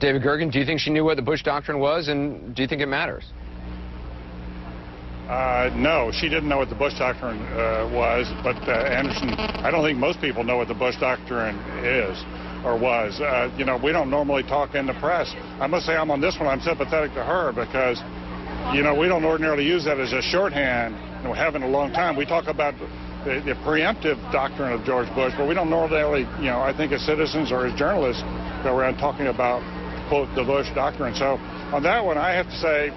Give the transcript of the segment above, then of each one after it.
David Gergen, do you think she knew what the Bush Doctrine was, and do you think it matters? No, she didn't know what the Bush Doctrine was, but Anderson, I don't think most people know what the Bush Doctrine is or was. You know, we don't normally talk in the press. I must say I'm on this one, I'm sympathetic to her because, you know, we don't ordinarily use that as a shorthand, and we haven't in a long time. We talk about the preemptive doctrine of George Bush, but we don't normally, you know, I think as citizens or as journalists go around talking about, quote, the Bush Doctrine. So on that one, I have to say,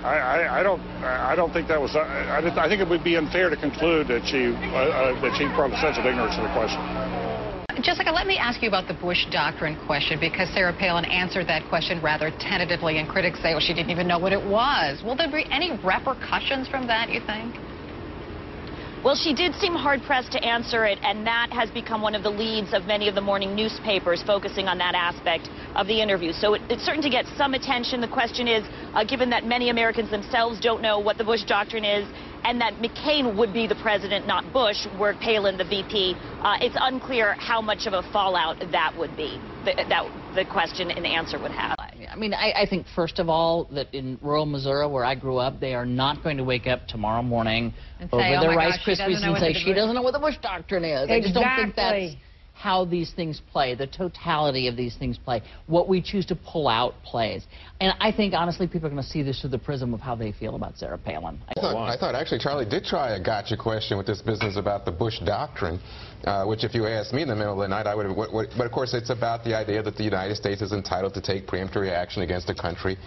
I don't think that was. I think it would be unfair to conclude that she brought a sense of ignorance to the question. Jessica, let me ask you about the Bush Doctrine question, because Sarah Palin answered that question rather tentatively, and critics say, well, she didn't even know what it was. Will there be any repercussions from that, you think? Well, she did seem hard-pressed to answer it, and that has become one of the leads of many of the morning newspapers, focusing on that aspect of the interview. So it's certain to get some attention. The question is, given that many Americans themselves don't know what the Bush Doctrine is, and that McCain would be the president, not Bush, were Palin the VP, it's unclear how much of a fallout that would be, that the question and answer would have. I mean, I think, first of all, that in rural Missouri, where I grew up, they are not going to wake up tomorrow morning over their Rice Krispies and say, she doesn't know what the Bush Doctrine is. Exactly. I just don't think that's how these things play, the totality of these things play. What we choose to pull out plays. And I think, honestly, people are going to see this through the prism of how they feel about Sarah Palin. I thought actually Charlie did try a gotcha question with this business about the Bush Doctrine, which if you asked me in the middle of the night, I would have, but of course it's about the idea that the United States is entitled to take preemptory action against a country